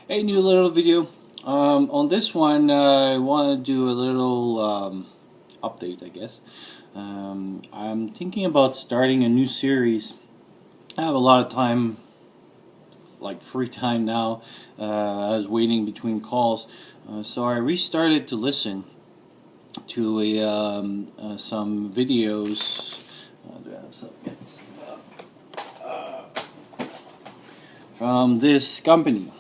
Hey, new little video. On this one, I want to do a little update, I guess. I'm thinking about starting a new series. I have a lot of time, like free time now. I was waiting between calls, so I restarted to listen to some videos. Do I have some- from this company.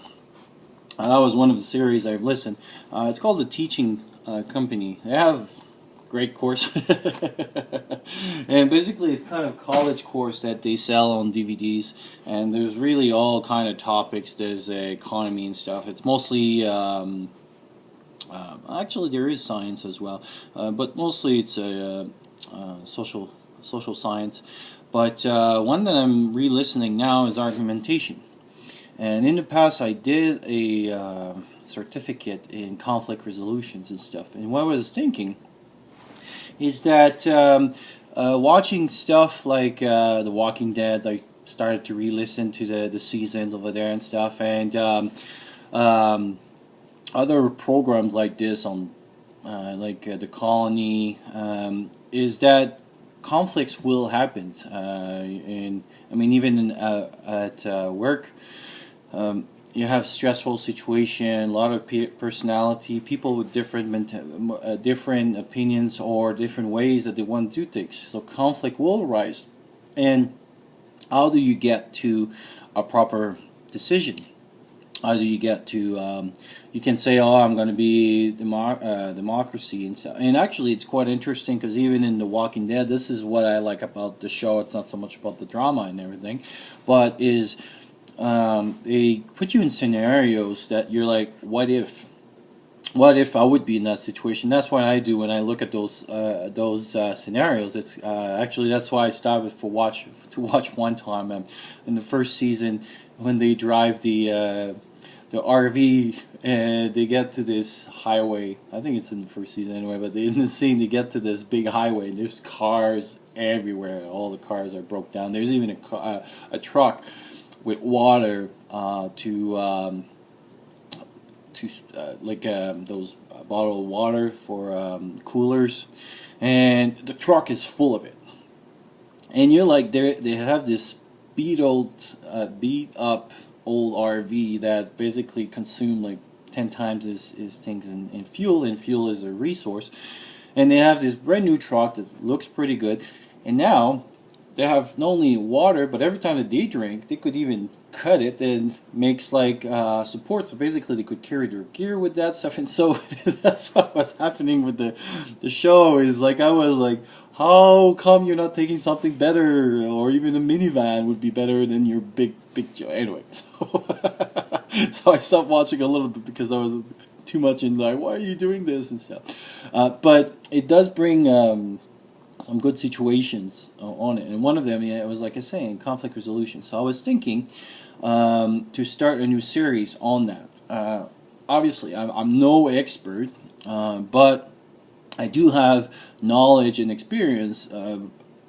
That was one of the series I've listened. It's called The Teaching Company. They have great course, and basically it's kind of college course that they sell on DVDs. And there's really all kind of topics. There's economy and stuff. It's mostly actually there is science as well, but mostly it's a social science. But one that I'm re-listening now is argumentation. And in the past, I did a certificate in conflict resolutions and stuff. And what I was thinking is that watching stuff like The Walking Dead, I started to re-listen to the seasons over there and stuff, and um, other programs like this on The Colony, is that conflicts will happen. And I mean, even at work. You have stressful situation, a lot of personality, people with different opinions or different ways that they want to do things. So conflict will arise, and how do you get to a proper decision? How do you get to? You can say, "Oh, I'm going to be democracy," and stuff. And actually, it's quite interesting because even in The Walking Dead, this is what I like about the show. It's not so much about the drama and everything, but is they put you in scenarios that you're like, what if I would be in that situation? That's what I do when I look at those scenarios. It's actually that's why I started to watch one time in the first season when they drive the RV and they get to this highway. I think it's in the first season anyway, but in the scene they get to this big highway and there's cars everywhere. All the cars are broke down. There's even a truck with water those bottled water for coolers, and the truck is full of it. And you're like, they have this beat up old RV that basically consume like 10 times his things in fuel, and fuel is a resource. And they have this brand new truck that looks pretty good, and now they have not only water, but every time that they drink, they could even cut it and makes like support. So basically, they could carry their gear with that stuff. And so that's what was happening with the show. Is like I was like, how come you're not taking something better, or even a minivan would be better than your big Joe? Anyway, so I stopped watching a little bit because I was too much in like, why are you doing this and stuff. But it does bring. Some good situations on it, and one of them, yeah, it was like I say, in conflict resolution. So I was thinking to start a new series on that. Obviously, I'm no expert, but I do have knowledge and experience,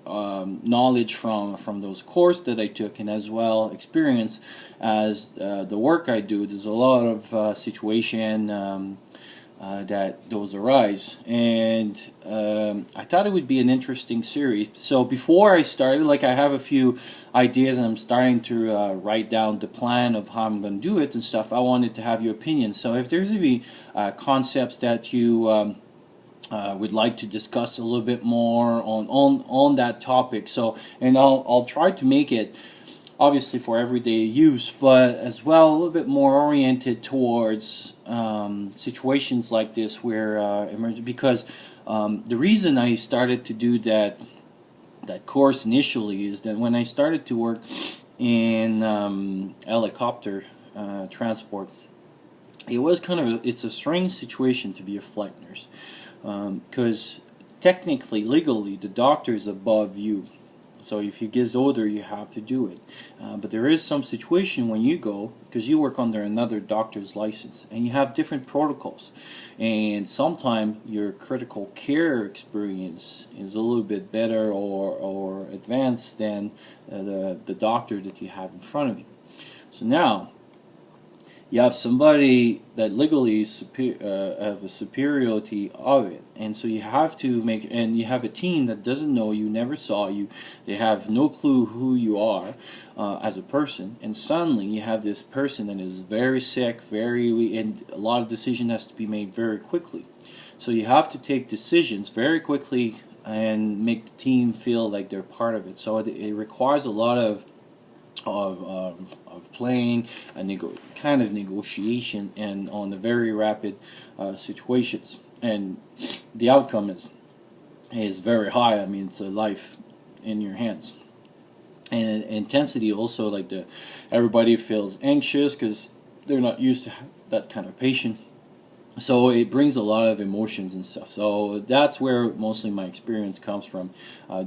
knowledge from those courses that I took, and as well experience as the work I do. There's a lot of situation. That those arise, and I thought it would be an interesting series. So before I started, like I have a few ideas, and I'm starting to write down the plan of how I'm going to do it and stuff. I wanted to have your opinion. So if there's any concepts that you would like to discuss a little bit more on that topic, so and I'll try to make it obviously for everyday use, but as well a little bit more oriented towards situations like this where because the reason I started to do that course initially is that when I started to work in helicopter transport, it was kind of it's a strange situation to be a flight nurse, because technically, legally, the doctor is above you. So if you get older, you have to do it. But there is some situation when you go, because you work under another doctor's license, and you have different protocols. And sometimes your critical care experience is a little bit better or advanced than the doctor that you have in front of you. So now, you have somebody that legally is have a superiority of it, and so you have to make, and you have a team that doesn't know you, never saw you, they have no clue who you are as a person, and suddenly you have this person that is very sick, very weak, and a lot of decision has to be made very quickly. So you have to take decisions very quickly and make the team feel like they're part of it. So it requires a lot of playing and kind of negotiation and on the very rapid situations, and the outcome is very high. I mean, it's a life in your hands. And intensity also, like everybody feels anxious because they're not used to that kind of patient. So it brings a lot of emotions and stuff. So that's where mostly my experience comes from,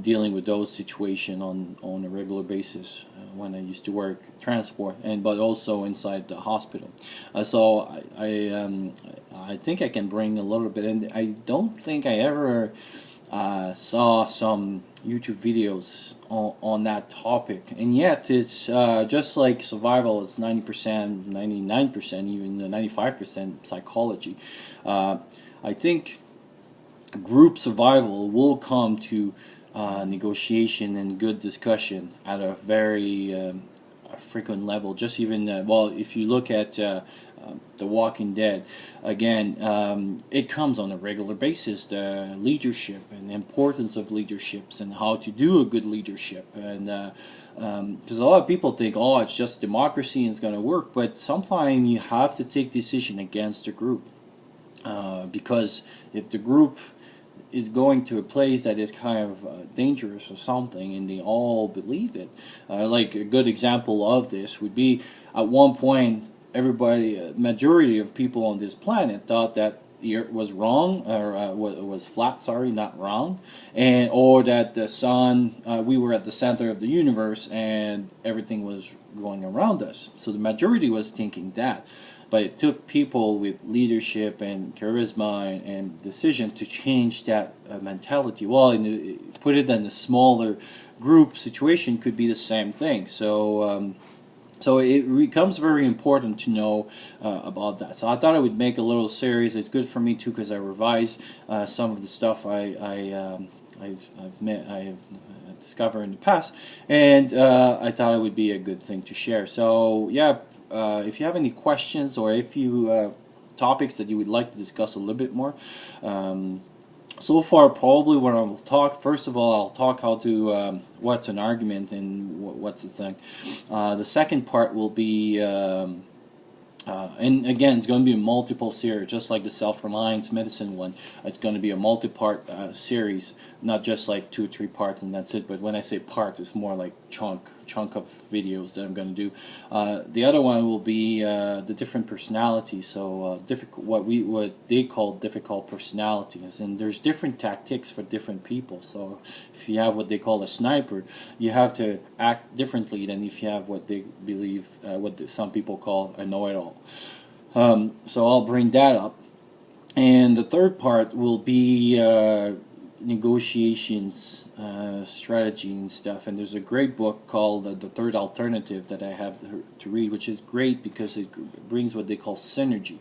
dealing with those situations on a regular basis when I used to work transport, and but also inside the hospital. So I think I can bring a little bit, and I don't think I ever saw some YouTube videos on that topic, and yet it's just like survival is 90%, 99%, even 95% psychology. I think group survival will come to negotiation and good discussion at a very frequent level. Just even well, if you look at The Walking Dead, again, it comes on a regular basis. The leadership and the importance of leaderships and how to do a good leadership, and because a lot of people think, oh, it's just democracy and it's going to work, but sometimes you have to take decision against the group, because if the group is going to a place that is kind of dangerous or something, and they all believe it. Like a good example of this would be, at one point, everybody, majority of people on this planet thought that the Earth was wrong, or was flat. Sorry, not wrong, and or that the sun, we were at the center of the universe, and everything was going around us. So the majority was thinking that. But it took people with leadership and charisma and decision to change that mentality. Well, put it in a smaller group situation, could be the same thing. So it becomes very important to know about that. So I thought I would make a little series. It's good for me too, because I revise some of the stuff I've discovered in the past, and I thought it would be a good thing to share. So yeah, if you have any questions, or if you topics that you would like to discuss a little bit more, so far probably what I will talk, first of all, I'll talk how to what's an argument and what's the thing. The second part will be and again, it's going to be a multiple series, just like the self-reliance medicine one. It's going to be a multi-part series, not just like 2 or 3 parts and that's it. But when I say part, it's more like chunk of videos that I'm going to do. The other one will be the different personalities. So what they call difficult personalities, and there's different tactics for different people. So if you have what they call a sniper, you have to act differently than if you have what they believe, some people call a know-it-all. So I'll bring that up, and the third part will be negotiations, strategy and stuff. And there's a great book called The Third Alternative that I have to read, which is great because it brings what they call synergy.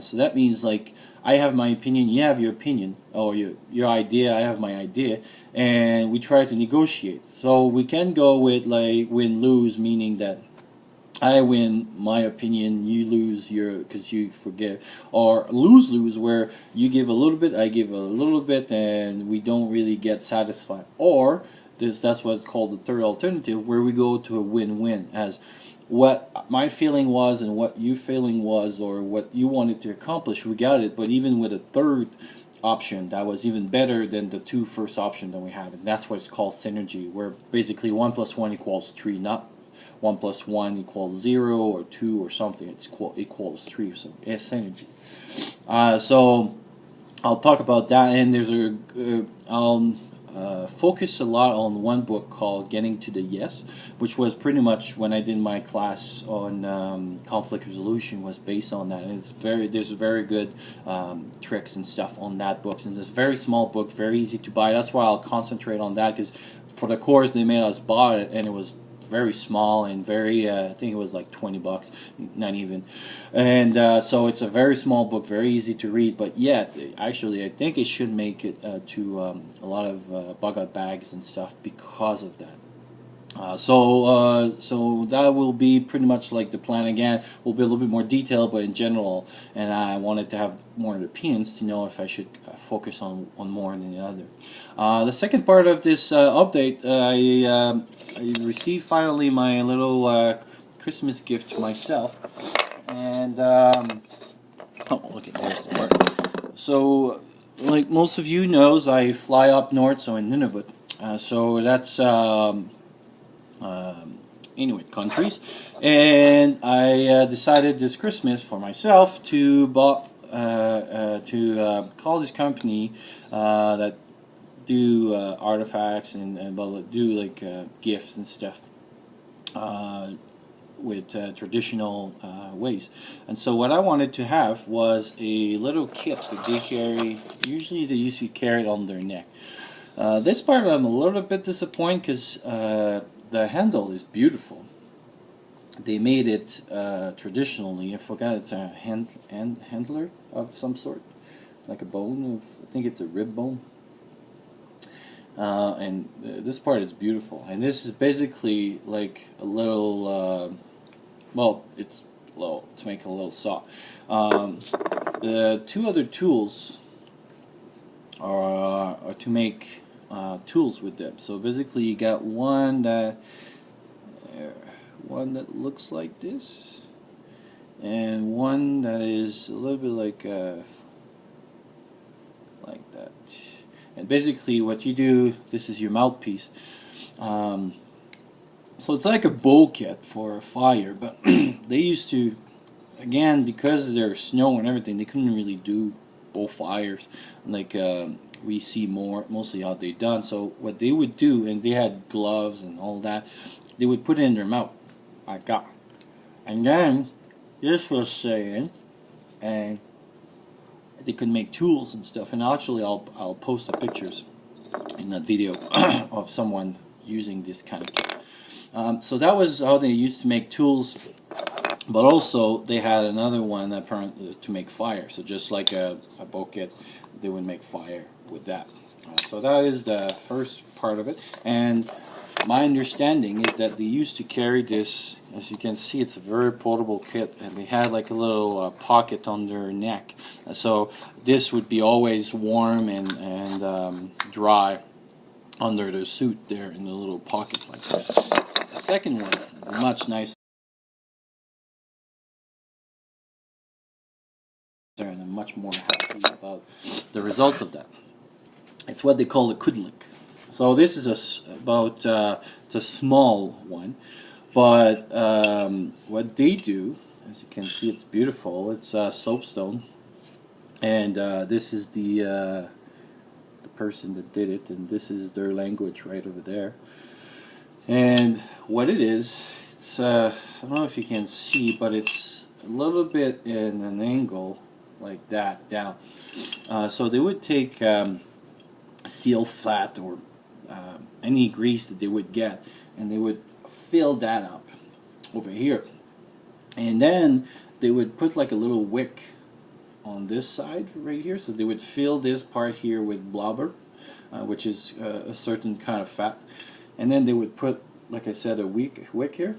So that means, like, I have my opinion, you have your opinion, or your idea, I have my idea, and we try to negotiate. So we can go with like win-lose, meaning that I win my opinion, you lose your, because you forget, or lose-lose, where you give a little bit, I give a little bit, and we don't really get satisfied. Or that's what's called the third alternative, where we go to a win-win, as what my feeling was and what your feeling was, or what you wanted to accomplish, we got it. But even with a third option that was even better than the 2 first options that we have, and that's what it's called synergy, where basically 1 + 1 = 3, not 1 + 1 = 0 or 2 or something. It's equals 3. So it's synergy. So I'll talk about that, and there's I'll focus a lot on one book called Getting to the Yes, which was pretty much when I did my class on conflict resolution, was based on that. And there's very good tricks and stuff on that book, and it's a very small book, very easy to buy. That's why I'll concentrate on that, because for the course they made us buy it, and it was very small and very I think it was like $20, not even. And so it's a very small book, very easy to read, but yet actually I think it should make it to a lot of bug out bags and stuff because of that. So that will be pretty much like the plan again. Will be a little bit more detailed, but in general, and I wanted to have more opinions to know if I should focus on one more than the other. The second part of this update, I received finally my little Christmas gift to myself, and oh, look at this part. So, like most of you knows, I fly up north, so in Nunavut. So that's Inuit countries, and I decided this Christmas for myself to call this company that do artifacts and do like gifts and stuff with traditional ways. And so what I wanted to have was a little kit that they carry. Usually they used to carry it on their neck. This part I'm a little bit disappointed because the handle is beautiful. They made it traditionally. I forgot it's a handler of some sort, like a bone. I think it's a rib bone. And this part is beautiful. And this is basically like a little. Well, it's low to make a little saw. The two other tools are to make tools with them. So basically, you got one that looks like this, and one that is a little bit like that. And basically, what you do, this is your mouthpiece. So it's like a bow kit for a fire, but they used to, again, because there's snow and everything, they couldn't really do bow fires like we see mostly how they done. So what they would do, and they had gloves and all that, they would put it in their mouth like that, and then this was saying, and they could make tools and stuff. And actually, I'll post the pictures in that video of someone using this kind of kit. So that was how they used to make tools, but also they had another one apparently to make fire. So just like a bow kit, they would make fire with that. So that is the first part of it. And my understanding is that they used to carry this. As you can see, it's a very portable kit, and they had like a little pocket on their neck. So this would be always warm and dry under the suit there in the little pocket like this. The second one, much nicer, and I'm much more happy about the results of that. It's what they call a kudlik. So this is it's a small one, but what they do, as you can see, it's beautiful. It's soapstone, and this is the person that did it, and this is their language right over there. And what it is, it's I don't know if you can see, but it's a little bit in an angle like that down. So they would take seal fat or any grease that they would get, and they would fill that up over here, and then they would put like a little wick on this side right here. So they would fill this part here with blubber, which is a certain kind of fat, and then they would put, like I said, a wick here,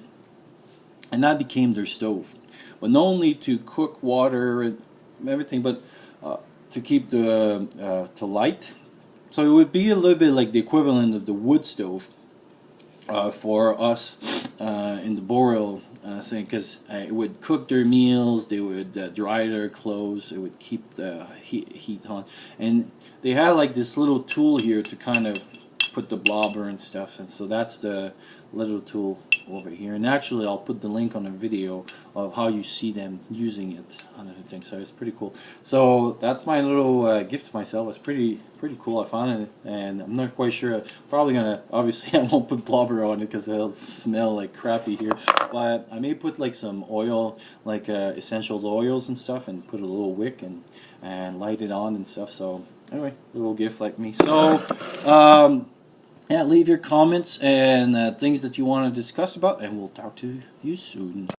and that became their stove. But not only to cook water and everything, but to keep the to light. So it would be a little bit like the equivalent of the wood stove for us in the boreal thing, because it would cook their meals, they would dry their clothes, it would keep the heat on, and they had like this little tool here to kind of put the blobber and stuff, and so that's the little tool over here. And actually, I'll put the link on a video of how you see them using it on everything. So it's pretty cool. So that's my little gift to myself. It's pretty cool. I found it, and I'm not quite sure. Probably gonna, obviously, I won't put blobber on it because it'll smell like crappy here. But I may put like some oil, like essential oils and stuff, and put a little wick and light it on and stuff. So anyway, little gift like me. So Yeah, leave your comments and things that you want to discuss about, and we'll talk to you soon.